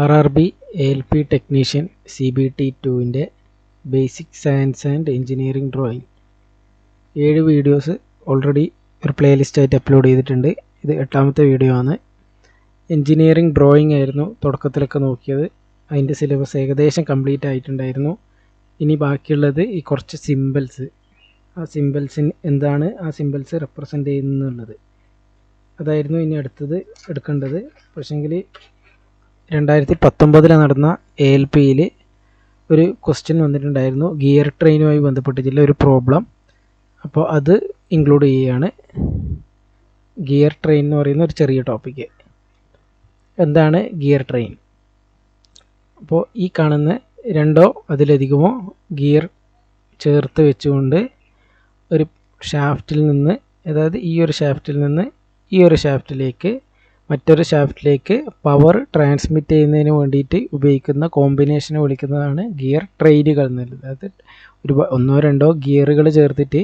RRB ALP technician CBT2ൻ്റെ basic science and engineering drawing 7 videos already ഒരു പ്ലേലിസ്റ്റായിട്ട് upload ചെയ്തിട്ടുണ്ട്. ഇത് 8ാമത്തെ വീഡിയോ ആണ്. എഞ്ചിനീയറിംഗ് ഡ്രോയിങ് ആയിരുന്നു തുടക്കത്തിലൊക്കെ നോക്കിയത്. അതിൻ്റെ സിലബസ് ഏകദേശം കംപ്ലീറ്റ് ആയിട്ടുണ്ടായിരുന്നു. ഇനി ബാക്കിയുള്ളത് ഈ കുറച്ച് സിമ്പിൾസ്, ആ സിമ്പിൾസിന് എന്താണ് ആ സിമ്പിൾസ് റെപ്രസെൻ്റ് ചെയ്യുന്നുള്ളത്, അതായിരുന്നു ഇനി അടുത്തത് എടുക്കേണ്ടത്. പക്ഷെങ്കിൽ 2019 നടന്ന ALPയിൽ ഒരു ക്വസ്റ്റ്യൻ വന്നിട്ടുണ്ടായിരുന്നു, ഗിയർ ട്രെയിനുമായി ബന്ധപ്പെട്ടിട്ടുള്ള ഒരു പ്രോബ്ലം. അപ്പോൾ അത് ഇൻക്ലൂഡ് ചെയ്യുകയാണ്. ഗിയർ ട്രെയിൻ എന്ന് പറയുന്ന ഒരു ചെറിയ ടോപ്പിക്ക്. എന്താണ് ഗിയർ ട്രെയിൻ? അപ്പോൾ ഈ കാണുന്ന 2 അതിലധികമോ ഗിയർ ചേർത്ത് വെച്ചുകൊണ്ട് ഒരു ഷാഫ്റ്റിൽ നിന്ന്, അതായത് ഈ ഒരു ഷാഫ്റ്റിൽ നിന്ന് ഈ ഒരു ഷാഫ്റ്റിലേക്ക് മറ്റൊരു ഷാഫ്റ്റിലേക്ക് പവർ ട്രാൻസ്മിറ്റ് ചെയ്യുന്നതിന് വേണ്ടിയിട്ട് ഉപയോഗിക്കുന്ന കോമ്പിനേഷനെ വിളിക്കുന്നതാണ് ഗിയർ ട്രെയിനുകൾ എന്നുള്ളത്. അതായത് 1-2 ഗിയറുകൾ ചേർത്തിട്ട്,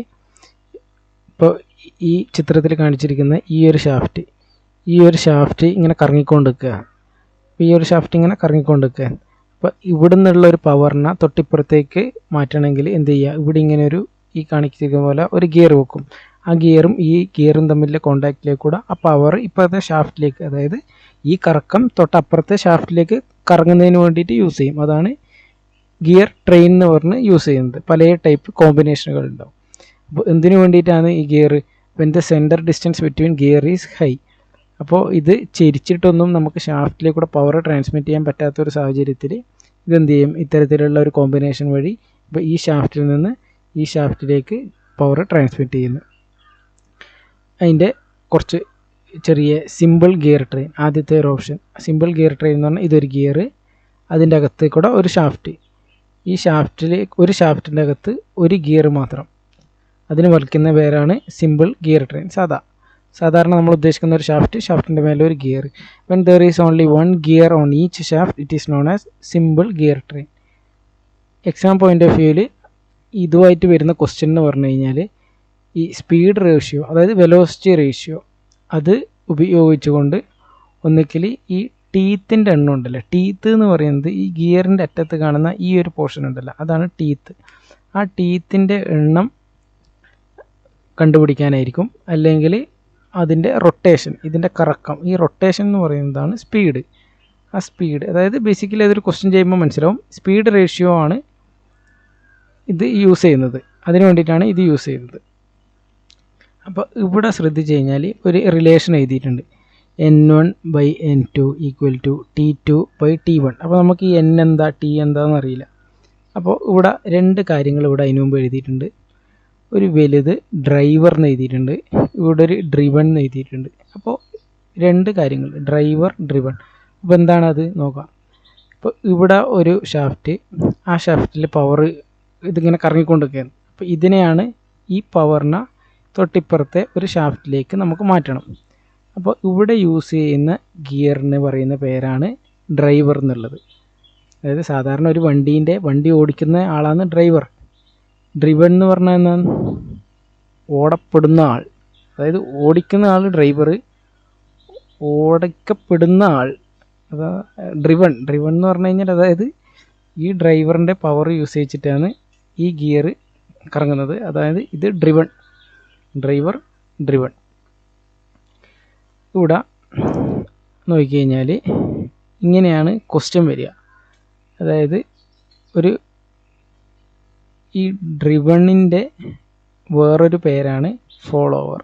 ഇപ്പോൾ ഈ ചിത്രത്തിൽ കാണിച്ചിരിക്കുന്ന ഈ ഒരു ഷാഫ്റ്റ് ഇങ്ങനെ കറങ്ങിക്കൊണ്ടിരിക്കുക. അപ്പോൾ ഈ ഒരു ഷാഫ്റ്റ് ഇങ്ങനെ കറങ്ങിക്കൊണ്ടിരിക്കുക. അപ്പോൾ ഇവിടെ നിന്നുള്ള ഒരു പവറിനെ തൊട്ടിപ്പുറത്തേക്ക് മാറ്റണമെങ്കിൽ എന്ത് ചെയ്യുക? ഇവിടെ ഇങ്ങനെ ഈ കാണിച്ചിരിക്കുന്ന പോലെ ഒരു ഗിയർ വെക്കും. ആ ഗിയറും ഈ ഗിയറും തമ്മിലുള്ള കോണ്ടാക്റ്റിലേക്ക് കൂടെ ആ പവർ ഇപ്പോഴത്തെ ഷാഫ്റ്റിലേക്ക്, അതായത് ഈ കറക്കം തൊട്ടപ്പുറത്തെ ഷാഫ്റ്റിലേക്ക് കറങ്ങുന്നതിന് വേണ്ടിയിട്ട് യൂസ് ചെയ്യും. അതാണ് ഗിയർ ട്രെയിൻ എന്ന് പറഞ്ഞ് യൂസ് ചെയ്യുന്നത്. പല ടൈപ്പ് കോമ്പിനേഷനുകൾ ഉണ്ടാവും. അപ്പോൾ എന്തിനു വേണ്ടിയിട്ടാണ് ഈ gear? When the centre distance between gear is high. അപ്പോൾ ഇത് ചെരിച്ചിട്ടൊന്നും നമുക്ക് ഷാഫ്റ്റിലേക്ക് കൂടെ പവർ ട്രാൻസ്മിറ്റ് ചെയ്യാൻ പറ്റാത്തൊരു സാഹചര്യത്തിൽ ഇതെന്ത് ചെയ്യും? ഇത്തരത്തിലുള്ള ഒരു കോമ്പിനേഷൻ വഴി ഇപ്പോൾ ഈ ഷാഫ്റ്റിൽ നിന്ന് ഈ ഷാഫ്റ്റിലേക്ക് പവർ ട്രാൻസ്മിറ്റ് ചെയ്യുന്നു. അതിൻ്റെ കുറച്ച് ചെറിയ സിമ്പിൾ ഗിയർ ട്രെയിൻ, ആദ്യത്തെ ഒരു ഓപ്ഷൻ. സിമ്പിൾ ഗിയർ ട്രെയിൻ എന്ന് പറഞ്ഞാൽ ഇതൊരു ഗിയർ, അതിൻ്റെ അകത്ത് കൂടെ ഒരു ഷാഫ്റ്റ്, ഈ ഒരു ഷാഫ്റ്റിൻ്റെ അകത്ത് ഒരു ഗിയർ മാത്രം, അതിന് വലിക്കുന്ന പേരാണ് സിമ്പിൾ ഗിയർ ട്രെയിൻ. സാധാരണ നമ്മൾ ഉദ്ദേശിക്കുന്ന ഒരു ഷാഫ്റ്റിൻ്റെ മേലെ ഒരു gear. When there is only 1 gear on each shaft it is known as simple gear train. Exam point of വ്യൂവിൽ ഇതുമായിട്ട് വരുന്ന ക്വസ്റ്റ്യൻ എന്ന് പറഞ്ഞു കഴിഞ്ഞാൽ ഈ സ്പീഡ് റേഷ്യോ, അതായത് വെലോസിറ്റി റേഷ്യോ, അത് ഉപയോഗിച്ചുകൊണ്ട് ഒന്നിക്കൽ ഈ ടീത്തിൻ്റെ എണ്ണം ഉണ്ടല്ലോ, ടീത്ത് എന്ന് പറയുന്നത് ഈ ഗിയറിൻ്റെ അറ്റത്ത് കാണുന്ന ഈ ഒരു പോർഷൻ ഉണ്ടല്ലോ, അതാണ് ടീത്ത്. ആ ടീത്തിൻ്റെ എണ്ണം കണ്ടുപിടിക്കാനായിരിക്കും. അല്ലെങ്കിൽ അതിൻ്റെ റൊട്ടേഷൻ, ഇതിൻ്റെ കറക്കം, ഈ റൊട്ടേഷൻ എന്ന് പറയുന്നതാണ് സ്പീഡ്. ആ സ്പീഡ്, അതായത് ബേസിക്കലി അതൊരു ക്വസ്റ്റ്യൻ ചെയ്യുമ്പോൾ മനസ്സിലാവും, സ്പീഡ് റേഷ്യോ ആണ് ഇത് യൂസ് ചെയ്യുന്നത്. അതിന് വേണ്ടിയിട്ടാണ് ഇത് യൂസ് ചെയ്യുന്നത്. അപ്പോൾ ഇവിടെ ശ്രദ്ധിച്ചു കഴിഞ്ഞാൽ ഒരു റിലേഷൻ എഴുതിയിട്ടുണ്ട്, N1/N2 = T2/T1. അപ്പോൾ നമുക്ക് ഈ N എന്താ T എന്താണെന്ന് അറിയില്ല. അപ്പോൾ ഇവിടെ 2 കാര്യങ്ങൾ ഇവിടെ അതിന് മുമ്പ് എഴുതിയിട്ടുണ്ട്. ഒരു വലുത് ഡ്രൈവർ എന്ന് എഴുതിയിട്ടുണ്ട്, ഇവിടെ ഒരു ഡ്രിവൺ എന്ന് എഴുതിയിട്ടുണ്ട്. അപ്പോൾ 2 കാര്യങ്ങൾ, ഡ്രൈവർ, ഡ്രിവൺ. അപ്പോൾ എന്താണത് നോക്കാം. ഇപ്പോൾ ഇവിടെ ഒരു ഷാഫ്റ്റ്, ആ ഷാഫ്റ്റിൽ പവർ ഇതിങ്ങനെ കറങ്ങിക്കൊണ്ടിരിക്കുകയാണ്. അപ്പോൾ ഇതിനെയാണ്, ഈ പവറിനെ തൊട്ടിപ്പുറത്തെ ഒരു ഷാഫ്റ്റിലേക്ക് നമുക്ക് മാറ്റണം. അപ്പോൾ ഇവിടെ യൂസ് ചെയ്യുന്ന ഗിയറിന് പറയുന്ന പേരാണ് ഡ്രൈവർ എന്നുള്ളത്. അതായത് സാധാരണ ഒരു വണ്ടി ഓടിക്കുന്ന ആളാണ് ഡ്രൈവർ. ഡ്രിവൺ എന്ന് പറഞ്ഞാൽ എന്താണ്? ഓടപ്പെടുന്ന ആൾ, അതായത് ഓടിക്കുന്ന ആൾ ഡ്രൈവർ, ഓടിക്കപ്പെടുന്ന ആൾ അതാ ഡ്രിവൺ എന്ന് പറഞ്ഞു കഴിഞ്ഞാൽ, അതായത് ഈ ഡ്രൈവറിൻ്റെ പവർ യൂസ് ചെയ്തിട്ടാണ് ഈ ഗിയർ കറങ്ങുന്നത്. അതായത് ഇത് ഡ്രൈവർ, ഡ്രിവൺ. ഇവിടെ നോക്കിക്കഴിഞ്ഞാൽ ഇങ്ങനെയാണ് ക്വസ്റ്റ്യൻ വരിക. അതായത് ഈ ഡ്രിവണിൻ്റെ വേറൊരു പേരാണ് ഫോളോവർ.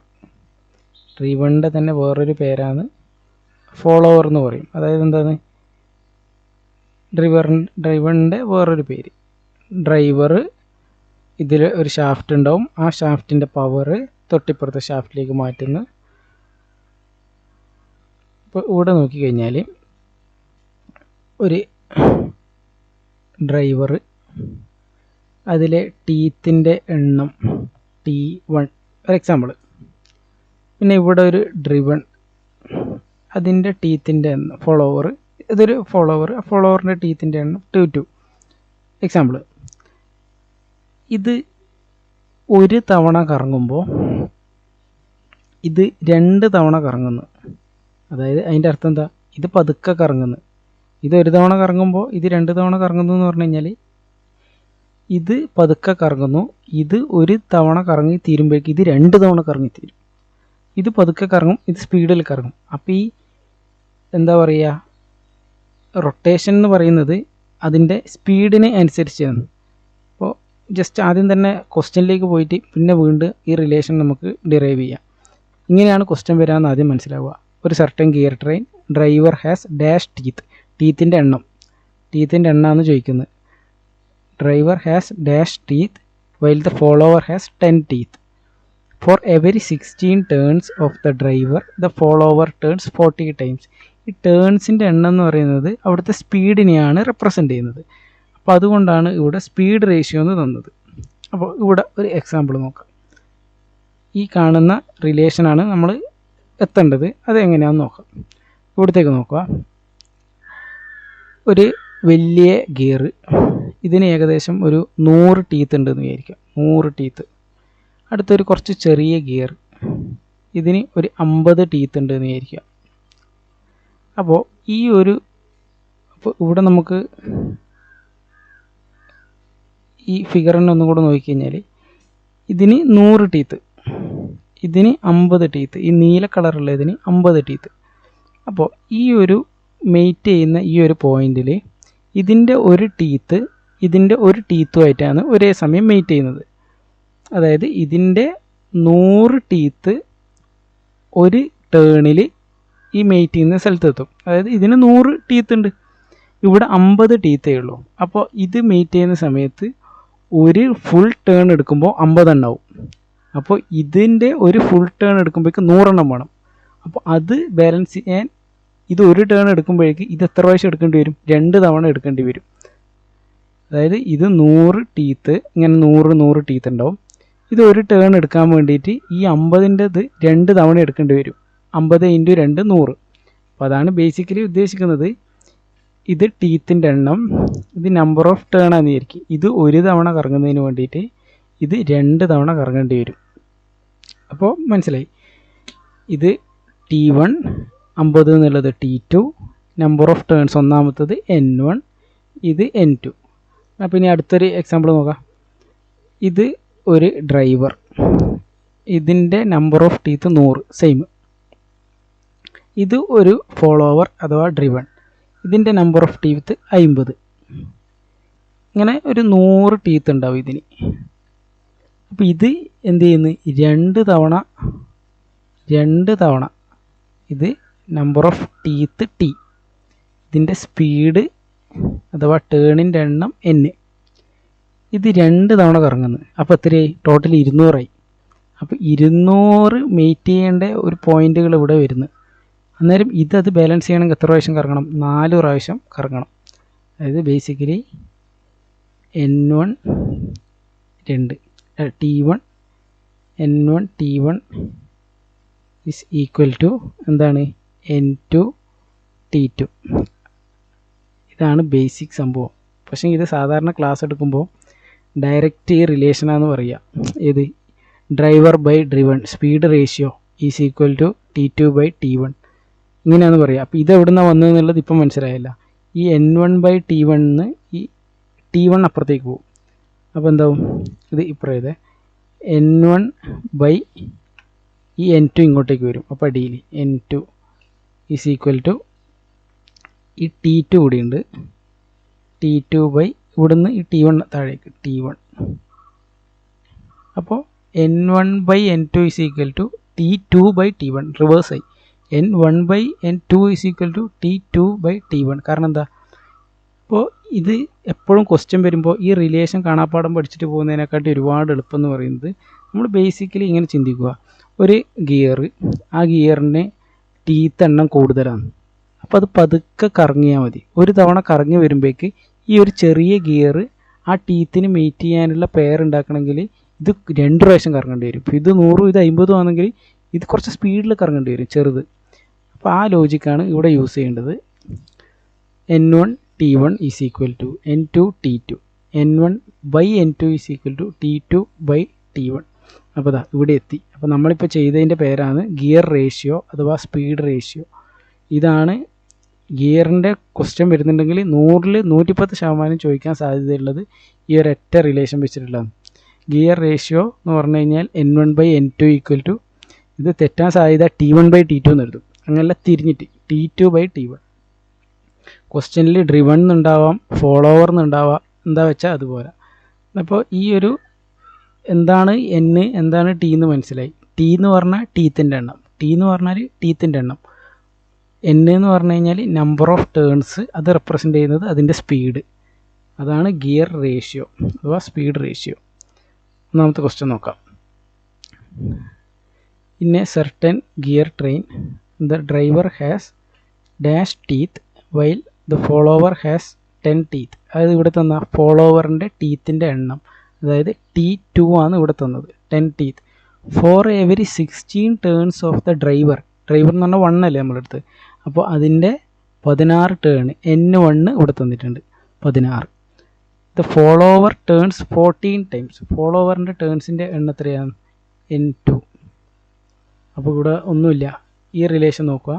ഡ്രിവണിൻ്റെ തന്നെ വേറൊരു പേരാണ് ഫോളോവർ എന്ന് പറയും. അതായത് എന്താണ്? ഡ്രൈവറിൻ്റെ വേറൊരു പേര്. ഡ്രൈവർ, ഇതിൽ ഒരു ഷാഫ്റ്റ് ഉണ്ടാവും, ആ ഷാഫ്റ്റിൻ്റെ പവർ തൊട്ടിപ്പുറത്തെ ഷാഫ്റ്റിലേക്ക് മാറ്റുന്നു. ഇപ്പോൾ ഇവിടെ നോക്കിക്കഴിഞ്ഞാൽ ഒരു ഡ്രൈവർ, അതിലെ ടീത്തിൻ്റെ എണ്ണം T1 ഒരു എക്സാമ്പിൾ. പിന്നെ ഇവിടെ ഒരു ഡ്രിവൺ, അതിൻ്റെ ടീത്തിൻ്റെ എണ്ണം ഫോളോവർ, ഇതൊരു ഫോളോവർ, ആ ഫോളോവറിൻ്റെ ടീത്തിൻ്റെ എണ്ണം T2 എക്സാമ്പിൾ. ഇത് ഒരു തവണ കറങ്ങുമ്പോൾ ഇത് 2 തവണ കറങ്ങുന്നു. അതായത് അതിൻ്റെ അർത്ഥം എന്താ? ഇത് പതുക്കെ കറങ്ങുന്നു, ഇത് ഒരു തവണ കറങ്ങുമ്പോൾ ഇത് 2 തവണ കറങ്ങുന്നു എന്ന് പറഞ്ഞു കഴിഞ്ഞാൽ ഇത് പതുക്കെ കറങ്ങുന്നു, ഇത് ഒരു തവണ കറങ്ങി തീരുമ്പോഴേക്ക് ഇത് 2 തവണ കറങ്ങി തീരും. ഇത് പതുക്കെ കറങ്ങും, ഇത് സ്പീഡിൽ കറങ്ങും. അപ്പോൾ ഈ എന്താ പറയുക, റൊട്ടേഷൻ എന്ന് പറയുന്നത് അതിൻ്റെ സ്പീഡിന് അനുസരിച്ചാണ്. അപ്പോൾ ജസ്റ്റ് ആദ്യം തന്നെ ക്വസ്റ്റ്യനിലേക്ക് പോയിട്ട് പിന്നെ വീണ്ടും ഈ റിലേഷൻ നമുക്ക് ഡിറൈവ് ചെയ്യാം. ഇങ്ങനെയാണ് ക്വസ്റ്റ്യൻ വരാമെന്ന് ആദ്യം മനസ്സിലാവുക. ഒരു certain gear train, driver has dash teeth, ടീത്തിൻ്റെ എണ്ണമാണ് ചോദിക്കുന്നത്. Driver has dash teeth while the follower has 10 teeth. For every 16 turns of the driver the follower turns 40 times. ഈ ടേൺസിൻ്റെ എണ്ണം എന്ന് പറയുന്നത് അവിടുത്തെ സ്പീഡിനെയാണ് റെപ്രസെൻ്റ് ചെയ്യുന്നത്. അപ്പോൾ അതുകൊണ്ടാണ് ഇവിടെ സ്പീഡ് റേഷ്യോ എന്ന് തന്നത്. അപ്പോൾ ഇവിടെ ഒരു എക്സാമ്പിൾ നോക്കാം. ഈ കാണുന്ന റിലേഷനാണ് നമ്മൾ എത്തേണ്ടത്. അതെങ്ങനെയാണെന്ന് നോക്കാം. ഇവിടത്തേക്ക് നോക്കുക. ഒരു വലിയ ഗിയർ, ഇതിന് ഏകദേശം ഒരു 100 ടീത്ത് ഉണ്ടെന്ന് വിചാരിക്കാം. 100 ടീത്ത്. അടുത്തൊരു കുറച്ച് ചെറിയ ഗിയർ, ഇതിന് ഒരു 50 ടീത്ത് ഉണ്ടെന്ന് വിചാരിക്കാം. അപ്പോൾ ഇവിടെ നമുക്ക് ഈ ഫിഗറിനെ ഒന്നും കൂടെ നോക്കിക്കഴിഞ്ഞാൽ ഇതിന് 100 ടീത്ത്, ഇതിന് 50 ടീത്ത്, ഈ നീല കളറുള്ള ഇതിന് 50 ടീത്ത്. അപ്പോൾ ഈ ഒരു മെയ്റ്റ് ചെയ്യുന്ന ഈ ഒരു പോയിന്റിൽ ഇതിൻ്റെ ഒരു ടീത്തുമായിട്ടാണ് ഒരേ സമയം മെയ്റ്റ് ചെയ്യുന്നത്. അതായത് ഇതിൻ്റെ 100 ടീത്ത് ഒരു ടേണിൽ ഈ മെയ്റ്റ് ചെയ്യുന്ന സ്ഥലത്തെത്തും. അതായത് ഇതിന് 100 ടീത്ത് ഉണ്ട്, ഇവിടെ 50 ടീത്തേ ഉള്ളൂ. അപ്പോൾ ഇത് മെയ്റ്റ് ചെയ്യുന്ന സമയത്ത് ഒരു ഫുൾ ടേൺ എടുക്കുമ്പോൾ 50 എണ്ണമാവും. അപ്പോൾ ഇതിൻ്റെ ഒരു ഫുൾ ടേൺ എടുക്കുമ്പോഴേക്ക് 100 എണ്ണം വേണം. അപ്പോൾ അത് ബാലൻസ് ചെയ്യാൻ ഇത് ഒരു ടേൺ എടുക്കുമ്പോഴേക്ക് ഇത് എത്ര പ്രാവശ്യം എടുക്കേണ്ടി വരും? 2 തവണ എടുക്കേണ്ടി വരും. അതായത് ഇത് 100 ടീത്ത്, ഇങ്ങനെ 100 ടീത്ത് ഉണ്ടാവും. ഇത് ഒരു ടേൺ എടുക്കാൻ വേണ്ടിയിട്ട് ഈ 50ൻ്റെത് 2 തവണ എടുക്കേണ്ടി വരും. 50 × 2 100. അപ്പോൾ അതാണ് ബേസിക്കലി ഉദ്ദേശിക്കുന്നത്. ഇത് ടീത്തിൻ്റെ എണ്ണം, ഇത് നമ്പർ ഓഫ് ടേൺ ആണെന്ന് വിചാരിക്കും. ഇത് ഒരു തവണ കറങ്ങുന്നതിന് വേണ്ടിയിട്ട് ഇത് 2 തവണ കറങ്ങേണ്ടി വരും. അപ്പോൾ മനസ്സിലായി. ഇത് T1, 50 എന്നുള്ളത് T2, നമ്പർ ഓഫ് ടേൺസ് ഒന്നാമത്തത് N1, ഇത് N2. അപ്പോൾ ഇനി അടുത്തൊരു എക്സാമ്പിൾ നോക്കാം. ഇത് ഒരു ഡ്രൈവർ, ഇതിൻ്റെ നമ്പർ ഓഫ് ടീത്ത് 100, സെയിം. ഇത് ഒരു ഫോളോവർ അഥവാ ഡ്രിവൺ, ഇതിൻ്റെ നമ്പർ ഓഫ് ടീത്ത് 50. ഇങ്ങനെ ഒരു 100 ടീത്ത് ഉണ്ടാവും ഇതിന്. അപ്പോൾ ഇത് എന്ത് ചെയ്യുന്നു? 2 തവണ ഇത് നമ്പർ ഓഫ് ടീത്ത് T, ഇതിൻ്റെ സ്പീഡ് അഥവാ ടേണിൻ്റെ എണ്ണം N. ഇത് 2 തവണ കറങ്ങുന്നു. അപ്പോൾ എത്രയായി? ടോട്ടൽ 200 ആയി. അപ്പോൾ 200 മെയ്റ്റ് ചെയ്യേണ്ട ഒരു പോയിന്റുകൾ ഇവിടെ വരുന്നു. അന്നേരം അത് ബാലൻസ് ചെയ്യണമെങ്കിൽ എത്ര പ്രാവശ്യം കറങ്ങണം? 4 പ്രാവശ്യം കറങ്ങണം. അതായത് basically N1 2 T1 N1 T1 is equal to എന്താണ്? N2 T2. ഇതാണ് ബേസിക് സംഭവം. പക്ഷേ ഇത് സാധാരണ ക്ലാസ് എടുക്കുമ്പോൾ ഡയറക്റ്റ് ഈ റിലേഷനാണെന്ന് പറയുക. ഏത്? Driver by driven speed ratio is equal to T2/T1 ഇങ്ങനെയാണെന്ന് പറയുക. അപ്പോൾ ഇത് എവിടെ നിന്നാണ് വന്നതെന്നുള്ളത് ഇപ്പം മനസ്സിലായില്ല. ഈ N1/T1 ഈ T1 അപ്പുറത്തേക്ക് പോകും. അപ്പോൾ എന്താവും? ഇത് ഇപ്പുറത്തെ N1 ഈ N2 ഇങ്ങോട്ടേക്ക് വരും. അപ്പോൾ അടിയിൽ N2 ഈസ് ഈക്വൽ ടു ഈ T2 കൂടി ഉണ്ട്, T2 ഇവിടുന്ന് ഈ T1 താഴേക്ക് T1. അപ്പോൾ N1/N2 is equal to T2/T1 റിവേഴ്സായി. N1/N2 is equal to T2/T1. കാരണം എന്താ? അപ്പോൾ ഇത് എപ്പോഴും ക്വസ്റ്റ്യൻ വരുമ്പോൾ ഈ റിലേഷൻ കാണാപ്പാടം പഠിച്ചിട്ട് പോകുന്നതിനെക്കാട്ടി ഒരുപാട് എളുപ്പം എന്ന് പറയുന്നത് നമ്മൾ ബേസിക്കലി ഇങ്ങനെ ചിന്തിക്കുക. ഒരു ഗിയർ, ആ ഗിയറിന് ടീത്ത് എണ്ണം കൂടുതലാണ്. അപ്പോൾ അത് പതുക്കെ കറങ്ങിയാൽ മതി. ഒരു തവണ കറങ്ങി വരുമ്പോഴേക്ക് ഈ ഒരു ചെറിയ ഗിയർ ആ ടീത്തിന് മെയ്റ്റ് ചെയ്യാനുള്ള പെയർ ഉണ്ടാക്കണമെങ്കിൽ ഇത് 2 പ്രാവശ്യം കറങ്ങേണ്ടി വരും. ഇപ്പോൾ ഇത് 100 ഇത് 50 ആണെങ്കിൽ ഇത് കുറച്ച് സ്പീഡിൽ കറങ്ങേണ്ടി വരും, ചെറുത്. അപ്പോൾ ആ ലോജിക്കാണ് ഇവിടെ യൂസ് ചെയ്യേണ്ടത്. N1 T1 is equal to N2 T2, N1/N2 is equal to T2/T1. അപ്പോൾ ഇവിടെ എത്തി. അപ്പോൾ നമ്മളിപ്പോൾ ചെയ്തതിൻ്റെ പേരാണ് ഗിയർ റേഷ്യോ അഥവാ സ്പീഡ് റേഷ്യോ. ഇതാണ് ഗിയറിൻ്റെ ക്വസ്റ്റ്യൻ വരുന്നുണ്ടെങ്കിൽ 100-ൽ 110% ചോദിക്കാൻ സാധ്യതയുള്ളത് ഈ ഒരൊറ്റ റിലേഷൻ വെച്ചിട്ടുള്ളതാണ്. ഗിയർ റേഷ്യോ എന്ന് പറഞ്ഞു കഴിഞ്ഞാൽ N1/N2 ഈക്വൽ ടു, ഇത് തെറ്റാൻ സാധ്യത T1/T2 എന്ന് എഴുതും. അങ്ങനെയല്ല, തിരിഞ്ഞിട്ട് T2/T1. ക്വസ്റ്റ്യനിൽ ഡ്രിവൺ എന്നുണ്ടാവാം, ഫോളോവർ എന്നുണ്ടാവാം, എന്താ വെച്ചാൽ അതുപോലെ. അപ്പോൾ ഈ ഒരു എന്താണ് N, എന്താണ് T എന്ന് മനസ്സിലായി. T എന്ന് പറഞ്ഞാൽ ടീത്തിൻ്റെ എണ്ണം, T എന്ന് പറഞ്ഞാൽ ടീത്തിൻ്റെ എണ്ണം, N എന്ന് പറഞ്ഞു കഴിഞ്ഞാൽ നമ്പർ ഓഫ് ടേൺസ്, അത് റെപ്രസെൻ്റ് ചെയ്യുന്നത് അതിൻ്റെ സ്പീഡ്. അതാണ് ഗിയർ റേഷ്യോ അഥവാ സ്പീഡ് റേഷ്യോ. ഒന്നാമത്തെ ക്വസ്റ്റ്യൻ നോക്കാം. In a certain gear train the driver has dash teeth while the follower has 10 teeth. അതായത് ഇവിടെ തന്ന ഫോളോവറിൻ്റെ ടീത്തിൻ്റെ എണ്ണം, അതായത് T2 ആണ് ഇവിടെ തന്നത്, 10 teeth. For every 16 turns of the driver എന്ന് പറഞ്ഞാൽ 1 അല്ലേ നമ്മളെടുത്ത്, അപ്പോൾ അതിൻ്റെ 16 ടേൺ, N1 ഇവിടെ തന്നിട്ടുണ്ട് 16. The follower turns 14 times. ഫോളോവറിൻ്റെ ടേൺസിൻ്റെ എണ്ണം എത്രയാണ്? N2. അപ്പോൾ ഇവിടെ ഒന്നുമില്ല, ഈ റിലേഷൻ നോക്കുക.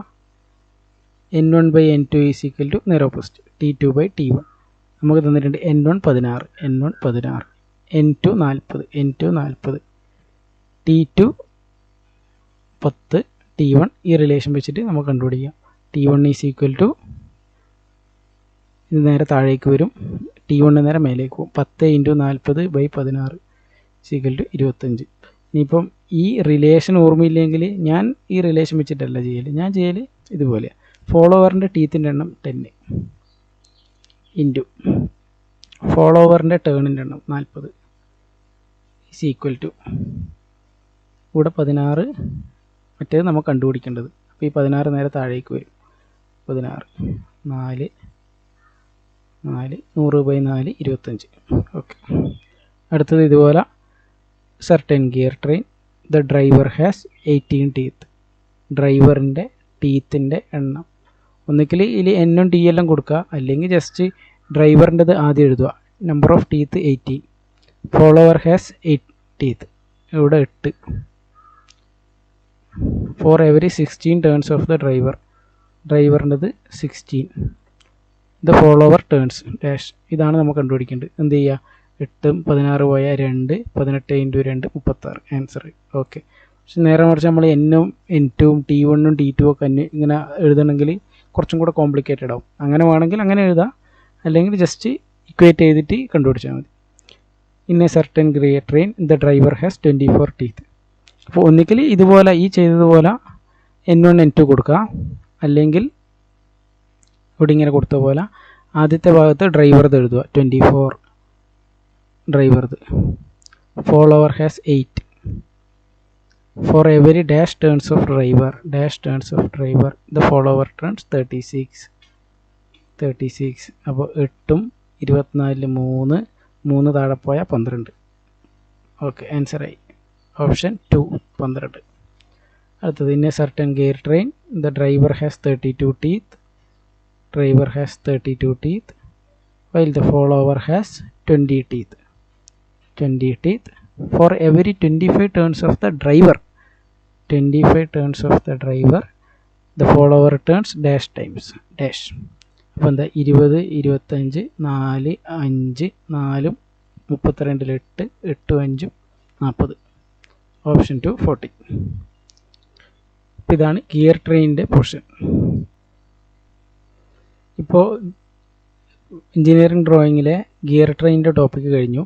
N1/N2 ഈസ് ഈക്വൽ ടു നേരെ ഓപ്പോസിറ്റ് T2/T1. നമുക്ക് തന്നിട്ടുണ്ട് N1 16, N2 40, T2 10, T1. ഈ റിലേഷൻ വെച്ചിട്ട് നമുക്ക് കണ്ടുപിടിക്കാം. T1 ഈസ് ഈക്വൽ ടു, ഇത് നേരെ താഴേക്ക് വരും, T1 നേരെ മേലേക്ക് പോകും. 10 × 40/16 ഈസ് ഈക്വൽ ടു 25. ഇനിയിപ്പം ഈ റിലേഷൻ ഓർമ്മയില്ലെങ്കിൽ ഞാൻ ഈ റിലേഷൻ വെച്ചിട്ടല്ല ചെയ്യൽ, ഞാൻ ചെയ്യൽ ഇതുപോലെ. ഫോളോവറിൻ്റെ ടീത്തിൻ്റെ എണ്ണം 10 ഇൻറ്റു ഫോളോവറിൻ്റെ ടേണിൻ്റെ എണ്ണം 40 ഈസ് ഈക്വൽ ടു, ഇവിടെ 16, മറ്റേത് നമുക്ക് കണ്ടുപിടിക്കേണ്ടത്. അപ്പോൾ ഈ 16 നേരെ താഴേക്ക് വരും. 16 4 100/4 25. ഓക്കെ. അടുത്തത് ഇതുപോലെ certain gear train the driver has 18 teeth. ഡ്രൈവറിൻ്റെ ടീത്തിൻ്റെ എണ്ണം ഒന്നുകിൽ ഇതിൽ N1 T എല്ലാം കൊടുക്കുക, അല്ലെങ്കിൽ ജസ്റ്റ് ഡ്രൈവറിൻ്റെത് ആദ്യം എഴുതുക. Number of teeth 18. Follower has 8 teeth, ഇവിടെ 8. For every 16 turns of the ഡ്രൈവറിൻ്റെത് 16. The follower turns dash. ഇതാണ് നമുക്ക് കണ്ടുപിടിക്കേണ്ടത്. എന്ത് ചെയ്യുക? 8 16 പോയാൽ 2, 18 × 2 36. ആൻസർ. ഓക്കെ. പക്ഷെ നേരെ മറിച്ച് നമ്മൾ N-ഉം N2-ഉം T1-ഉം T2-ഉം ഒക്കെ ഇങ്ങനെ എഴുതണമെങ്കിൽ കുറച്ചും കൂടെ കോംപ്ലിക്കേറ്റഡ് ആവും. അങ്ങനെ വേണമെങ്കിൽ അങ്ങനെ എഴുതാം, അല്ലെങ്കിൽ ജസ്റ്റ് ഇക്വേറ്റ് ചെയ്തിട്ട് കണ്ടുപിടിച്ചാൽ മതി. In a certain gear train the driver has 24 teeth. അപ്പോൾ ഒന്നിക്കൽ ഇതുപോലെ ഈ ചെയ്തതുപോലെ N1 N2 കൊടുക്കുക, അല്ലെങ്കിൽ ഇവിടെ ഇങ്ങനെ കൊടുത്ത പോലെ ആദ്യത്തെ ഭാഗത്ത് ഡ്രൈവർത് എഴുതുക, 24 ഡ്രൈവർത്. Follower has 8. For every dash turns of driver the follower turns 36. അപ്പോൾ 8ഉം 24 3 താഴെ പോയാൽ 12. ഓക്കെ, ആൻസറായി. ഓപ്ഷൻ 2 12. അടുത്തത് in a certain gear train the driver has 32 teeth. While the follower has 20 teeth. For every 25 turns of the driver the follower turns dash times dash. അപ്പോൾ എന്താ 20 25 4 5 4 32 8 8 5 40. Option 2 40. ഇതാണ് gear ട്രെയിനിൻ്റെ പോർഷൻ. ഇപ്പോൾ engineering ഡ്രോയിങ്ങിലെ gear ട്രെയിനിൻ്റെ topic കഴിഞ്ഞു.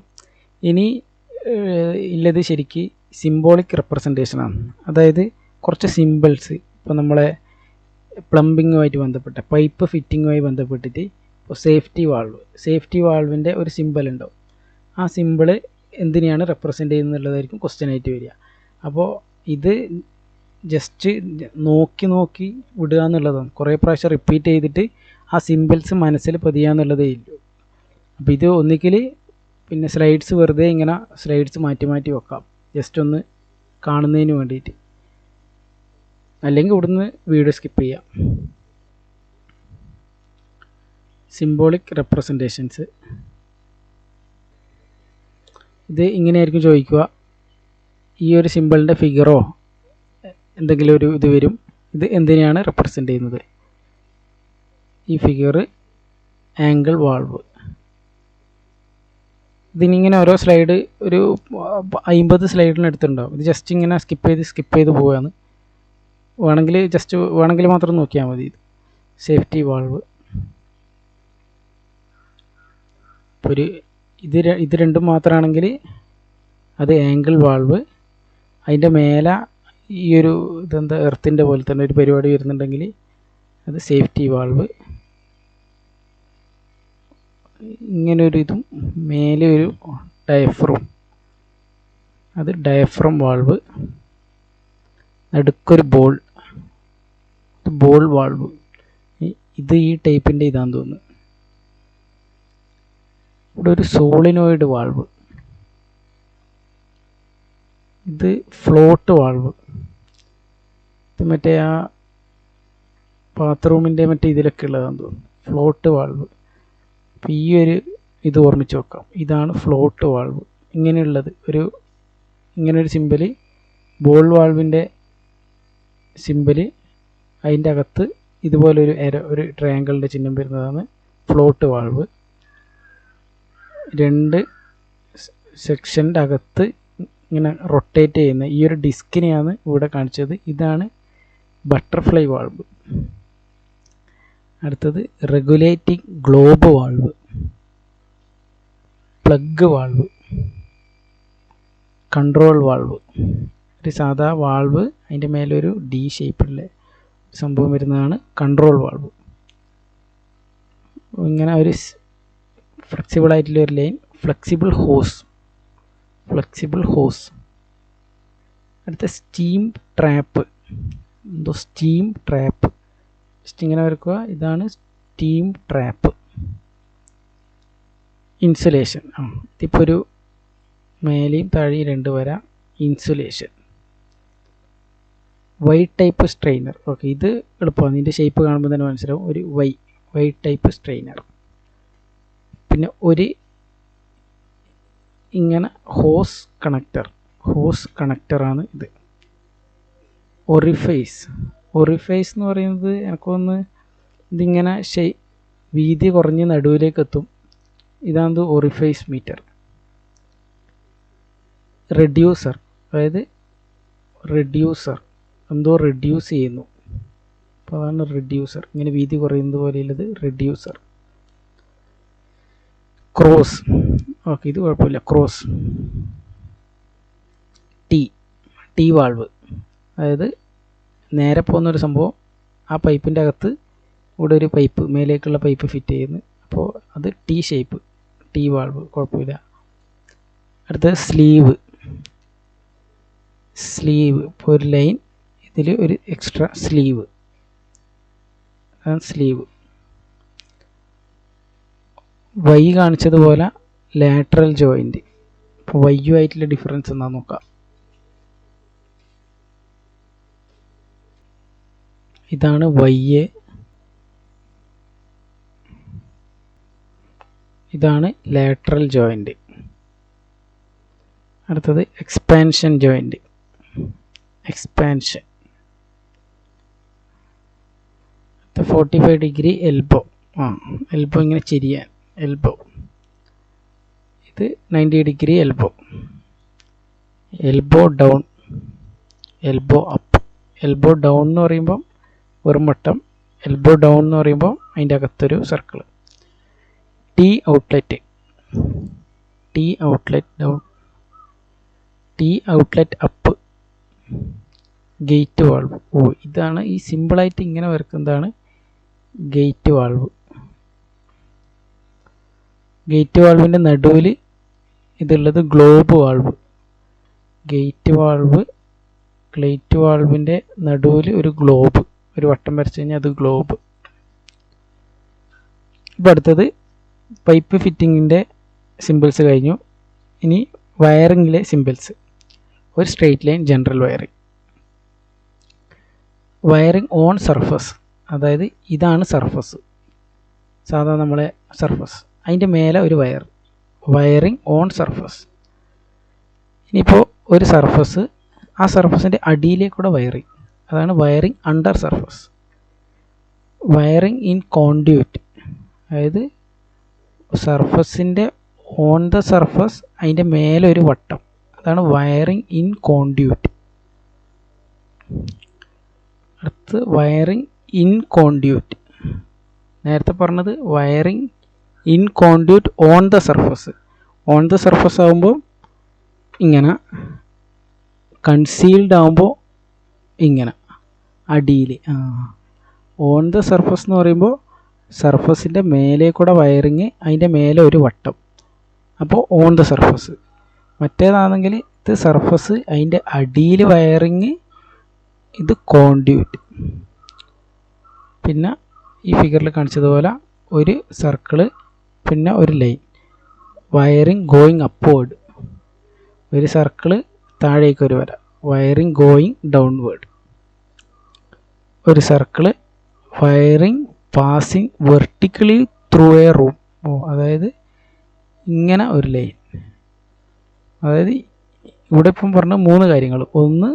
ഇനി ഉള്ളത് ശരിക്ക് സിംബോളിക് റെപ്രസെൻറ്റേഷനാണ്. അതായത് കുറച്ച് സിമ്പിൾസ്, ഇപ്പോൾ നമ്മളെ പ്ലംബിങ്ങുമായിട്ട് ബന്ധപ്പെട്ട പൈപ്പ് ഫിറ്റിങ്ങുമായി ബന്ധപ്പെട്ടിട്ട് ഇപ്പോൾ സേഫ്റ്റി വാൾവിൻ്റെ ഒരു സിമ്പിൾ ഉണ്ടാവും. ആ സിമ്പിൾ എന്തിനെയാണ് റെപ്രസെൻ്റ് ചെയ്യുന്നുള്ളതായിരിക്കും ക്വസ്റ്റ്യൻ ആയിട്ട് വരിക. അപ്പോൾ ഇത് ജസ്റ്റ് നോക്കി വിടുക എന്നുള്ളതാണ്. കുറേ പ്രാവശ്യം റിപ്പീറ്റ് ചെയ്തിട്ട് ആ സിമ്പിൾസ് മനസ്സിൽ പതിയുക എന്നുള്ളതേ ഇല്ലൂ. അപ്പോൾ ഇത് ഒന്നിക്കൽ പിന്നെ സ്ലൈഡ്സ് വെറുതെ ഇങ്ങനെ സ്ലൈഡ്സ് മാറ്റി വെക്കാം, ജസ്റ്റ് ഒന്ന് കാണുന്നതിന് വേണ്ടിയിട്ട്. അല്ലെങ്കിൽ ഇവിടുന്ന് വീഡിയോ സ്കിപ്പ് ചെയ്യാം. സിംബോളിക് റെപ്രസെൻറ്റേഷൻസ് ഇത് ഇങ്ങനെയായിരിക്കും ചോദിക്കുക. ഈ ഒരു സിമ്പിളിൻ്റെ ഫിഗറോ എന്തെങ്കിലും ഒരു ഇത് വരും. ഇത് എന്തിനെയാണ് റെപ്രസെൻ്റ് ചെയ്യുന്നത്? ഈ ഫിഗർ ആംഗിൾ വാൾവ്. ഇതിനിങ്ങനെ ഓരോ സ്ലൈഡ് ഒരു 50 സ്ലൈഡിനടുത്തുണ്ടാവും. ഇത് ജസ്റ്റ് ഇങ്ങനെ സ്കിപ്പ് ചെയ്ത് പോവുകയാണ്. വേണമെങ്കിൽ മാത്രം നോക്കിയാൽ മതി. Safety valve. ഇപ്പോൾ ഇത് രണ്ടും മാത്രമാണെങ്കിൽ അത് ആംഗിൾ വാൾവ്. അതിൻ്റെ മേലെ ഈ ഒരു ഇതെന്താ എർത്തിൻ്റെ പോലെ തന്നെ ഒരു പരിപാടി വരുന്നുണ്ടെങ്കിൽ അത് സേഫ്റ്റി വാൾവ്. ഇങ്ങനെ ഒരു ഇതും മേലെ ഒരു ഡയഫ്രം, അത് ഡയഫ്രം വാൾവ്. നടുക്കൊരു ബോൾ വാൾവ്. ഇത് ഈ ടൈപ്പിൻ്റെ ഇതാന്ന് തോന്നുന്നു. ഇവിടെ ഒരു സോളിനോയിഡ് വാൾവ്. ഇത് ഫ്ലോട്ട് വാൾവ്. ഇത് മറ്റേ ആ ബാത്റൂമിൻ്റെ മറ്റേ ഇതിലൊക്കെ ഉള്ളതാന്ന് തോന്നുന്നു, ഫ്ലോട്ട് വാൾവ്. അപ്പോൾ ഈ ഒരു ഇത് ഓർമ്മിച്ച് വെക്കാം. ഇതാണ് ഫ്ലോട്ട് വാൾവ്. ഇങ്ങനെയുള്ളത് ഇങ്ങനൊരു സിമ്പല്, ബോൾ വാൾവിൻ്റെ സിമ്പല്, അതിൻ്റെ അകത്ത് ഇതുപോലൊരു ഒരു ട്രയാങ്കിളിൻ്റെ ചിഹ്നം വരുന്നതാണ് ഫ്ലോട്ട് വാൾവ്. 2 സെക്ഷൻ്റെ അകത്ത് ഇങ്ങനെ റൊട്ടേറ്റ് ചെയ്യുന്ന ഈ ഒരു ഡിസ്കിനെയാണ് ഇവിടെ കാണിച്ചത്. ഇതാണ് ബട്ടർഫ്ലൈ വാൾവ്. അടുത്തത് regulating globe valve, plug valve, control valve. ഒരു സാധാ വാൾവ്, അതിൻ്റെ മേലൊരു ഡി ഷേപ്പുള്ള സംഭവം വരുന്നതാണ് കൺട്രോൾ വാൾവ്. ഇങ്ങനെ ഒരു ഫ്ലെക്സിബിൾ ആയിട്ടുള്ള ഒരു ലൈൻ, ഫ്ലെക്സിബിൾ ഹോസ്. അടുത്ത steam trap. Steam trap just ഇങ്ങനെ വരക്കുക. ഇതാണ് സ്റ്റീം ട്രാപ്പ്. ഇൻസുലേഷൻ. ഇതിപ്പോൾ ഒരു മേലെയും താഴെയും 2 വര. Insulation. Y type strainer. Okay, ഇത് എളുപ്പമാണ്. ഇതിൻ്റെ ഷേപ്പ് കാണുമ്പോൾ തന്നെ മനസ്സിലാവും. ഒരു വൈ ടൈപ്പ് സ്ട്രെയിനർ. പിന്നെ ഒരു ഇങ്ങനെ ഹോസ് കണക്ടറാണ് ഇത്. ഒറിഫൈസ് എന്ന് പറയുന്നത് എനിക്കൊന്ന് ഇതിങ്ങനെ വീതി കുറഞ്ഞ് നടുവിലേക്ക് എത്തും. ഇതാണ് ഒറിഫൈസ് മീറ്റർ. റെഡ്യൂസർ, അതായത് എന്തോ റെഡ്യൂസ് ചെയ്യുന്നു. അപ്പോൾ അതാണ് റെഡ്യൂസർ. ഇങ്ങനെ വീതി കുറയുന്നത് പോലെയുള്ളത് റെഡ്യൂസർ. ക്രോസ്. ഓക്കെ, ഇത് കുഴപ്പമില്ല. ക്രോസ്. ടി വാൾവ്, അതായത് നേരെ പോകുന്നൊരു സംഭവം, ആ പൈപ്പിൻ്റെ അകത്ത് ഇവിടെ ഒരു പൈപ്പ്, മേലേക്കുള്ള പൈപ്പ് ഫിറ്റ് ചെയ്യുന്നു. അപ്പോൾ അത് ടി ഷേപ്പ്, ടി വാൾവ്, കുഴപ്പമില്ല. അടുത്തത് സ്ലീവ്. ഇപ്പോൾ ഒരു ലൈൻ, ഇതിൽ ഒരു എക്സ്ട്രാ സ്ലീവ്. വൈ കാണിച്ചതുപോലെ ലാറ്ററൽ ജോയിൻറ്റ്. ഇപ്പോൾ വൈയു ആയിട്ടുള്ള ഡിഫറൻസ് എന്നാ നോക്കാം. ഇതാണ് വൈ, ഇതാണ് ലാറ്ററൽ ജോയിൻറ്റ്. അടുത്തത് expansion joint. 45 degree elbow. Elbow ഇങ്ങനെ ചെരിയാൻ, എൽബോ. ഇത് 90 degree elbow down, elbow up. Elbow down എന്ന് പറയുമ്പോൾ വെറും വട്ടം, എൽബോ ഡൗൺ എന്ന് പറയുമ്പോൾ അതിൻ്റെ അകത്തൊരു circle. T outlet down, T outlet up. Gate valve. ഇതാണ് ഈ സിമ്പിളായിട്ട് ഇങ്ങനെ വരക്കുന്നതാണ് ഗേറ്റ് വാൾവ്. ഗേറ്റ് വാൾവിൻ്റെ നടുവിൽ ഇതുള്ളത് ഗ്ലോബ് വാൾവ്. ഗേറ്റ് വാൾവിൻ്റെ നടുവിൽ ഒരു ഗ്ലോബ്, ഒരു വട്ടം വരച്ച് കഴിഞ്ഞാൽ അത് ഗ്ലോബ്. ഇപ്പോൾ അടുത്തത് പൈപ്പ് ഫിറ്റിങ്ങിൻ്റെ സിമ്പിൾസ് കഴിഞ്ഞു. ഇനി വയറിങ്ങിലെ സിമ്പിൾസ്. ഒരു straight line general wiring on surface, അതായത് ഇതാണ് സർഫസ്, സാധാരണ നമ്മളെ സർഫസ്, അതിൻ്റെ മേലെ ഒരു വയറിങ് ഓൺ സർഫസ്. ഇനിയിപ്പോൾ ഒരു സർഫസ്, ആ സർഫസിൻ്റെ അടിയിലേക്കൂടെ വയറിങ്, അതാണ് wiring under surface. Wiring in conduit, അതായത് സർഫസിൻ്റെ ഓൺ ദ സർഫസ് അതിൻ്റെ മേലെ ഒരു വട്ടം, അതാണ് വയറിംഗ് ഇൻ കോൺഡ്യൂറ്റ്. അടുത്ത് വയറിംഗ് ഇൻ കോൺഡ്യൂറ്റ്, നേരത്തെ പറഞ്ഞത് wiring in conduit on the surface. On the surface ആകുമ്പോൾ ഇങ്ങനെ, കൺസീൽഡ് ആകുമ്പോൾ ഇങ്ങനെ അടിയിൽ. ഓൺ ദ സർഫസ് എന്ന് പറയുമ്പോൾ സർഫസിൻ്റെ മേലെ കൂടെ വയറിങ്, അതിൻ്റെ മേലെ ഒരു വട്ടം, അപ്പോൾ ഓൺ ദ സർഫസ്. മറ്റേതാണെങ്കിൽ ഇത് സർഫസ്, അതിൻ്റെ അടിയിൽ വയറിങ്, ഇത് കോൺഡ്യൂറ്റ്. പിന്നെ ഈ ഫിഗറിൽ കാണിച്ചതുപോലെ ഒരു സർക്കിള്, പിന്നെ ഒരു ലൈൻ, വയറിങ് ഗോയിങ് അപ്വേർഡ്. ഒരു സർക്കിള്, താഴേക്ക് ഒരു വര, വയറിങ് ഗോയിങ് ഡൗൺവേർഡ്. ഒരു circle, wiring passing vertically through a room. അതായത് ഇങ്ങനെ ഒരു ലൈൻ. അതായത് ഇവിടെ ഇപ്പം പറഞ്ഞ 3 കാര്യങ്ങൾ. ഒന്ന്,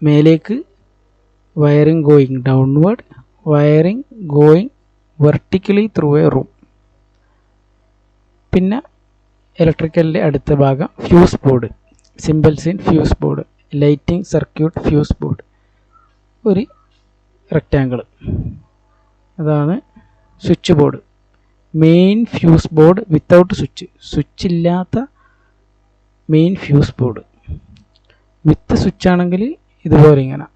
മേലേക്ക് wiring going downward, wiring going vertically through a room. പിന്നെ ഇലക്ട്രിക്കലിൻ്റെ അടുത്ത ഭാഗം fuse board, symbols in fuse board, lighting circuit fuse board. ഒരു റെക്റ്റാങ്കിൾ, അതാണ് switch board. Main fuse board without switch, switch ഇല്ലാത്ത main fuse board. With switch ആണെങ്കിൽ ഇതുപോലെ ഇങ്ങനെ.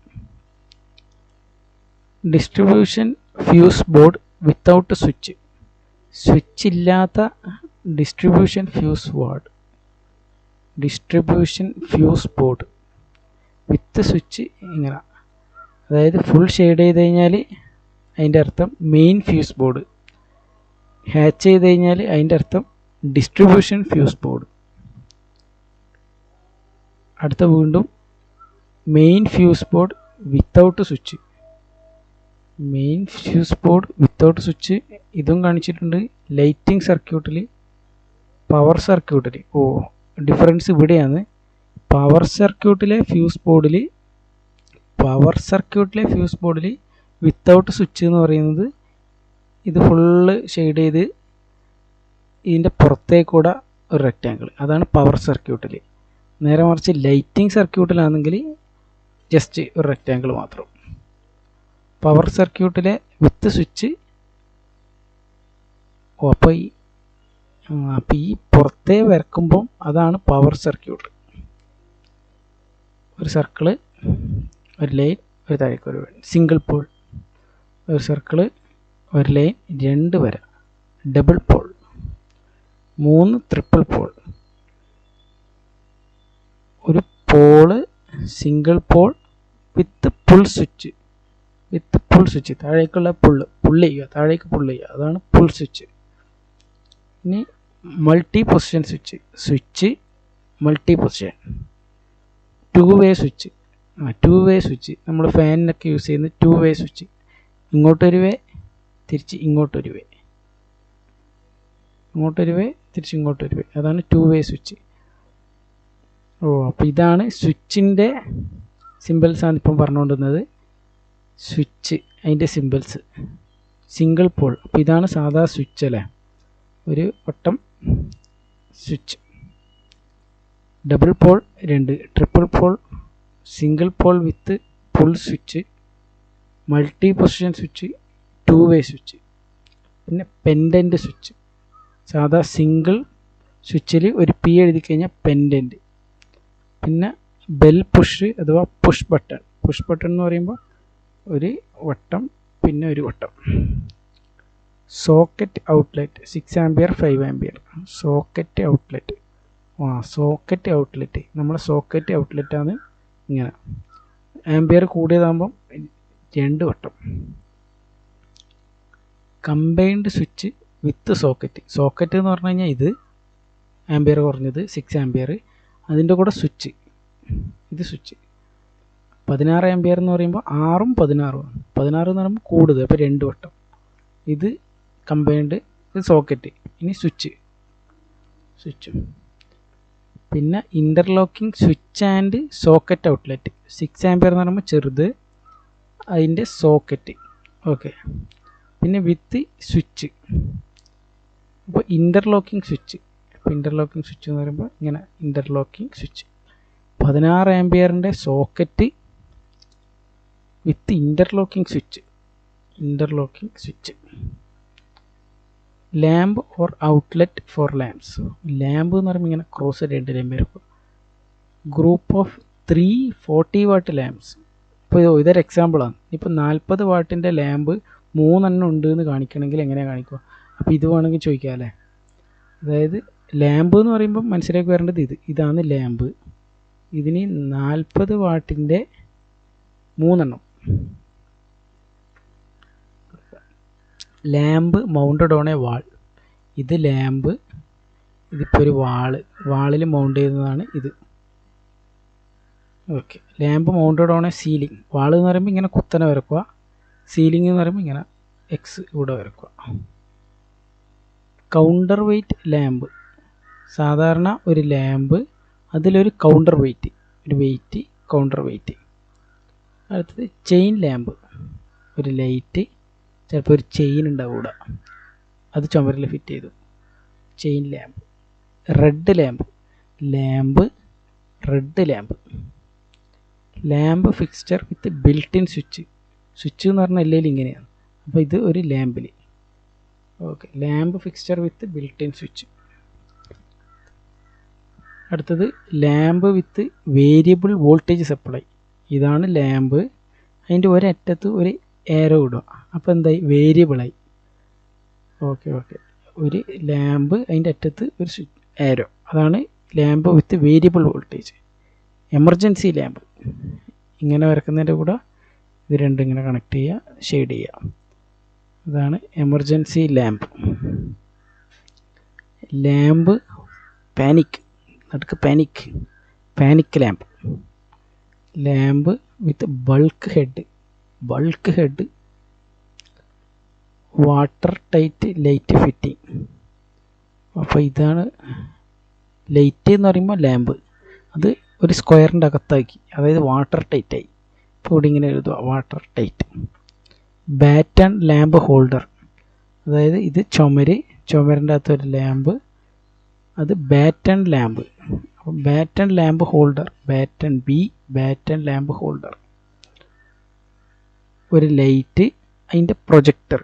Distribution fuse board without switch, switch ഇല്ലാത്ത distribution fuse board. Distribution fuse board with switch ഇങ്ങനെ. അതായത് full shade ചെയ്ത് കഴിഞ്ഞാൽ അതിൻ്റെ അർത്ഥം മെയിൻ ഫ്യൂസ് ബോർഡ്, ഹാച്ച് ചെയ്ത് കഴിഞ്ഞാൽ അതിൻ്റെ അർത്ഥം ഡിസ്ട്രിബ്യൂഷൻ ഫ്യൂസ് ബോർഡ്. അടുത്ത വീണ്ടും main fuse board without switch, main fuse board without switch. ഇതും കാണിച്ചിട്ടുണ്ട് ലൈറ്റിംഗ് സർക്യൂട്ടിൽ, പവർ സർക്യൂട്ടിൽ. ഡിഫറൻസ് ഇവിടെയാണ്. പവർ സർക്യൂട്ടിലെ ഫ്യൂസ് ബോർഡിൽ വിത്തൗട്ട് സ്വിച്ച് എന്ന് പറയുന്നത് ഇത് ഫുള്ള് ഷെയ്ഡ് ചെയ്ത് ഇതിൻ്റെ പുറത്തേക്കൂടെ ഒരു റെക്റ്റാങ്കിൾ, അതാണ് പവർ സർക്യൂട്ടിൽ. നേരെ മറിച്ച് ലൈറ്റിംഗ് സർക്യൂട്ടിലാണെങ്കിൽ ജസ്റ്റ് ഒരു റെക്റ്റാങ്കിൾ മാത്രം. പവർ സർക്യൂട്ടിലെ വിത്ത് സ്വിച്ച്. അപ്പോൾ ഈ പുറത്തേ വരക്കുമ്പം അതാണ് പവർ സർക്യൂട്ട്. ഒരു സർക്കിള്, ഒരു ലൈൻ, ഒരു താഴേക്ക് ഒരു സിംഗിൾ പോൾ. ഒരു സർക്കിള്, ഒരു ലൈൻ, 2 വര, ഡബിൾ പോൾ, 3 ട്രിപ്പിൾ പോൾ, ഒരു Paul, single pole with pull switch. താഴേക്കുള്ള പുള്ള് ചെയ്യുക, താഴേക്ക് പുള്ള് ചെയ്യുക, അതാണ് പുൾ സ്വിച്ച്. ഇനി multi position switch, multi position. 2 way switch, നമ്മൾ ഫാനിനൊക്കെ യൂസ് ചെയ്യുന്ന 2 വേ സ്വിച്ച്. ഇങ്ങോട്ടൊരു വേ, തിരിച്ച് ഇങ്ങോട്ടൊരു വേ, തിരിച്ച് ഇങ്ങോട്ടൊരു വേ, അതാണ് 2 വേ സ്വിച്ച്. അപ്പോൾ ഇതാണ് സ്വിച്ചിൻ്റെ സിമ്പിൾസാണ് ഇപ്പം പറഞ്ഞുകൊണ്ടിരുന്നത്. സ്വിച്ച്, അതിൻ്റെ സിമ്പിൾസ്. സിംഗിൾ പോൾ, അപ്പോൾ ഇതാണ് സാധാ സ്വിച്ച് അല്ലേ, ഒരു വട്ടം switch. Double pole 2, triple pole, single pole with pull switch, multi position switch, 2 way switch. പിന്നെ പെൻഡൻറ്റ് സ്വിച്ച്, സാധാ സിംഗിൾ സ്വിച്ചിൽ ഒരു പി എഴുതി കഴിഞ്ഞാൽ പെൻഡൻറ്റ്. പിന്നെ ബെൽ പുഷ് അഥവാ പുഷ് ബട്ടൺ എന്ന് പറയുമ്പോൾ ഒരു വട്ടം, പിന്നെ ഒരു വട്ടം. Socket outlet 6 ampere 5 ampere. Socket outlet നമ്മളെ സോക്കറ്റ് ഔട്ട്ലെറ്റാണ് ഇങ്ങനെ. ആംപിയർ കൂടിയതാകുമ്പം 2 വട്ടം. കമ്പൈൻഡ് സ്വിച്ച് വിത്ത് സോക്കറ്റ് എന്ന് പറഞ്ഞു കഴിഞ്ഞാൽ ഇത് ആംപിയർ കുറഞ്ഞത് 6 ആംപിയർ, അതിൻ്റെ കൂടെ സ്വിച്ച്, ഇത് സ്വിച്ച്. 16 ആംപിയർ എന്ന് പറയുമ്പോൾ 6ഉം 16ഉം. 16 എന്ന് പറയുമ്പോൾ കൂടുതൽ, അപ്പോൾ 2 വട്ടം. ഇത് കമ്പൈൻഡ്, ഇത് സോക്കറ്റ്. ഇനി സ്വിച്ചും. പിന്നെ interlocking switch and socket outlet. 6 ampere എന്ന് പറയുമ്പോൾ ചെറുത്, അതിൻ്റെ സോക്കറ്റ്. ഓക്കെ. പിന്നെ വിത്ത് സ്വിച്ച്. അപ്പോൾ ഇൻ്റർലോക്കിംഗ് സ്വിച്ച്. അപ്പോൾ ഇൻ്റർലോക്കിംഗ് സ്വിച്ച് എന്ന് പറയുമ്പോൾ ഇങ്ങനെ ഇൻ്റർലോക്കിംഗ് സ്വിച്ച് 16 ആംപിയറിൻ്റെ socket with interlocking switch. Lamp or outlet for lamps. Lamp എന്ന് പറയുമ്പോൾ ഇങ്ങനെ ക്രോസ് 2 ലാമ്പ് വരും. Group of 3 40 watt lamps. ഇപ്പോൾ ഇതൊരു എക്സാമ്പിളാണ്. ഇപ്പോൾ 40 വാട്ടിൻ്റെ ലാമ്പ് 3 എണ്ണം ഉണ്ട് എന്ന് കാണിക്കണമെങ്കിൽ എങ്ങനെയാണ് കാണിക്കുക? അപ്പോൾ ഇത് വേണമെങ്കിൽ ചോദിക്കാം അല്ലേ. അതായത് ലാമ്പ് എന്ന് പറയുമ്പോൾ മനസ്സിലേക്ക് വരേണ്ടത് ഇതാണ് ലാമ്പ്. ഇതിന് 40 വാട്ടിൻ്റെ 3 എണ്ണം. Lamp mounted on a wall. ഇത് ലാമ്പ്, ഇതിപ്പോൾ ഒരു വാളിൽ മൗണ്ട് ചെയ്യുന്നതാണ് ഇത്. Okay. Lamp mounted on a ceiling. Wall എന്ന് പറയുമ്പോൾ ഇങ്ങനെ കുത്തനെ വരക്കുക, സീലിംഗ് എന്ന് പറയുമ്പോൾ ഇങ്ങനെ എക്സ് ഇവിടെ വരക്കുക. Counter weight lamp. സാധാരണ ഒരു ലാമ്പ്, അതിലൊരു കൗണ്ടർ വെയ്റ്റ്, ഒരു വെയ്റ്റ്, കൗണ്ടർ വെയ്റ്റ്. അടുത്തത് ചെയിൻ ലാമ്പ്. ഒരു ലൈറ്റ്, ചിലപ്പോൾ ഒരു ചെയിൻ ഉണ്ടാവും ഇവിടെ, അത് ചുമരിൽ ഫിറ്റ് ചെയ്തു. Chain lamp. Red lamp. Red lamp. Lamp fixture with built in switch. Switch എന്ന് പറഞ്ഞാൽ അല്ലെങ്കിൽ ഇങ്ങനെയാണ്. അപ്പോൾ ഇത് ഒരു ലാമ്പിൽ. Okay. Lamp fixture with built in switch. അടുത്തത് lamp with variable voltage supply. ഇതാണ് ലാമ്പ്. അതിൻ്റെ ഒരറ്റത്ത് ഒരു ഏരോ ഇടുക, അപ്പോൾ എന്തായി? വേരിയബിളായി. ഓക്കെ. ഒരു ലാമ്പ്, അതിൻ്റെ അറ്റത്ത് ഒരു ഏരോ, അതാണ് lamp with variable voltage. Emergency lamp. ഇങ്ങനെ വരക്കുന്നതിൻ്റെ കൂടെ ഇത് രണ്ടും ഇങ്ങനെ കണക്ട് ചെയ്യുക, ഷെയ്ഡ് ചെയ്യുക. അതാണ് എമർജൻസി ലാമ്പ്. Lamp panic. നടുക്ക് panic lamp. Lamp with bulk head. Water tight light fitting. അപ്പോൾ ഇതാണ് ലൈറ്റ് എന്ന് പറയുമ്പോൾ ലാമ്പ്. അത് ഒരു സ്ക്വയറിൻ്റെ അകത്താക്കി, അതായത് വാട്ടർ ടൈറ്റായി. ഇപ്പോൾ ഇവിടെ ഇങ്ങനെ എഴുതുക, water tight. Batten lamp holder. അതായത് ഇത് ചുമരിൻ്റെ അകത്തൊരു ലാമ്പ്, അത് ബാറ്റൺ ലാമ്പ്. അപ്പോൾ batten lamp holder, batten lamp holder. ഒരു ലൈറ്റ്, അതിൻ്റെ പ്രൊജക്ടർ.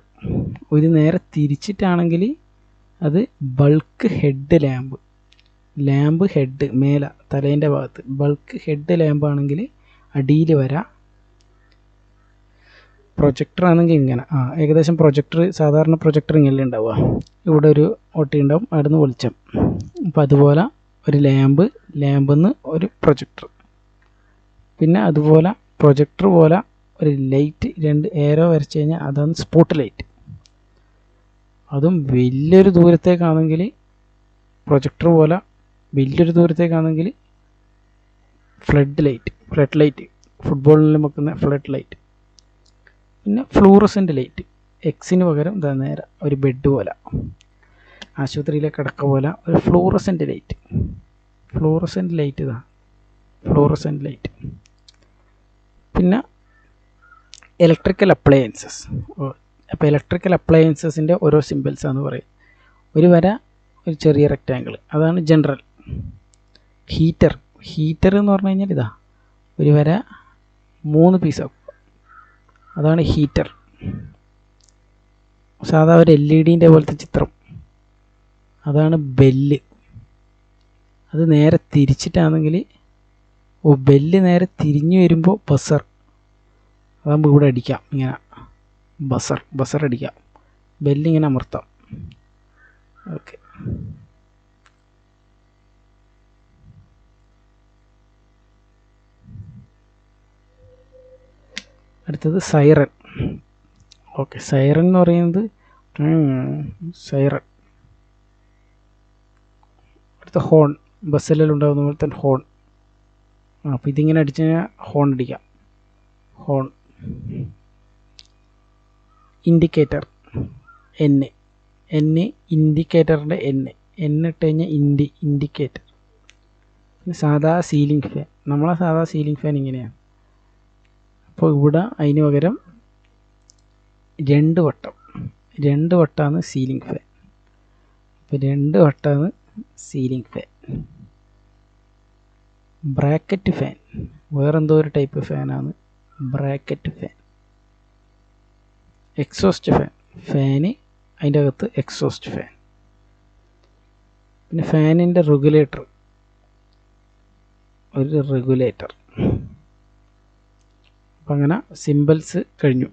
ഇത് നേരെ തിരിച്ചിട്ടാണെങ്കിൽ അത് ബൾക്ക് ഹെഡ് ലാമ്പ് ഹെഡ് മേലെ തലേൻ്റെ ഭാഗത്ത്. ബൾക്ക് ഹെഡ് ലാമ്പാണെങ്കിൽ അടിയിൽ വരാം. പ്രൊജക്ടർ ആണെങ്കിൽ ഇങ്ങനെ, ഏകദേശം പ്രൊജക്ടർ, സാധാരണ പ്രൊജക്ടർ ഇങ്ങനെ ഉണ്ടാവുക. ഇവിടെ ഒരു ഒട്ടി ഉണ്ടാവും, അവിടെ നിന്ന് വെളിച്ചം. അപ്പോൾ അതുപോലെ ഒരു ലാമ്പെന്ന് ഒരു പ്രൊജക്ടർ. പിന്നെ അതുപോലെ പ്രൊജക്ടർ പോലെ ഒരു ലൈറ്റ്, 2 ഏരോ വരച്ച് കഴിഞ്ഞാൽ അതാണ് സ്പോട്ട് ലൈറ്റ്. അതും വലിയൊരു ദൂരത്തേക്കാണെങ്കിൽ പ്രൊജക്ടർ പോലെ വലിയൊരു ദൂരത്തേക്കാണെങ്കിൽ ഫ്ലഡ് ലൈറ്റ്, ഫുട്ബോളിൽ വെക്കുന്ന ഫ്ലഡ് ലൈറ്റ്. പിന്നെ ഫ്ലൂറസെൻ്റ് ലൈറ്റ്. എക്സിന് പകരം ഇതാ നേരെ ഒരു ബെഡ് പോലെ, ആശുപത്രിയിലെ കിടക്ക പോലെ ഒരു ഫ്ലൂറസെൻ്റ് ലൈറ്റ്. പിന്നെ ഇലക്ട്രിക്കൽ അപ്ലയൻസസ്. അപ്പോൾ ഇലക്ട്രിക്കൽ അപ്ലയൻസസിൻ്റെ ഓരോ സിമ്പിൾസാന്ന് പറയും. ഒരു വര, ഒരു ചെറിയ റെക്റ്റാങ്കിൾ, അതാണ് ജനറൽ. ഹീറ്റർ എന്ന് പറഞ്ഞു കഴിഞ്ഞാൽ ഇതാ ഒരു വര 3 പീസാക്കും, അതാണ് ഹീറ്റർ. സാധാ ഒരു LED പോലത്തെ ചിത്രം, അതാണ് ബെല്ല്. അത് നേരെ തിരിച്ചിട്ടാണെങ്കിൽ, ബെല്ല് നേരെ തിരിഞ്ഞു വരുമ്പോൾ ബസർ. അതാകുമ്പോൾ ഇവിടെ അടിക്കാം, ഇങ്ങനെ ബസർ അടിക്കാം, ബെല്ലിങ്ങനെ അമർത്താം. ഓക്കെ. അടുത്തത് സൈറൻ. ഓക്കെ. സൈറൻ എന്ന് പറയുന്നത് അടുത്ത ഹോൺ. ബസ്സിലെല്ലാം ഉണ്ടാകുന്ന പോലെ തന്നെ ഹോൺ. അപ്പോൾ ഇതിങ്ങനെ അടിച്ചു കഴിഞ്ഞാൽ ഹോൺ അടിക്കാം. ഹോൺ. ഇൻഡിക്കേറ്റർ. ഇൻഡിക്കേറ്ററിൻ്റെ ഇട്ട് കഴിഞ്ഞാൽ ഇൻഡിക്കേറ്റർ. പിന്നെ സാധാ സീലിംഗ് ഫാൻ. നമ്മളെ സാധാ സീലിംഗ് ഫാൻ ഇങ്ങനെയാണ്. അപ്പോൾ ഇവിടെ അതിന് പകരം രണ്ട് വട്ടമാണ് സീലിംഗ് ഫാൻ. അപ്പോൾ 2 വട്ടമാണ് സീലിംഗ് ഫാൻ. ബ്രാക്കറ്റ് ഫാൻ വേറെന്തോ ഒരു ടൈപ്പ് ഫാനാണ് ബ്രാക്കറ്റ് ഫാൻ. എക്സോസ്റ്റ് ഫാൻ, ഫാന് അതിൻ്റെ അകത്ത് എക്സോസ്റ്റ് ഫാൻ. പിന്നെ ഫാനിൻ്റെ റെഗുലേറ്റർ, ഒരു റെഗുലേറ്റർ. അപ്പം അങ്ങനെ സിമ്പിൾസ് കഴിഞ്ഞു.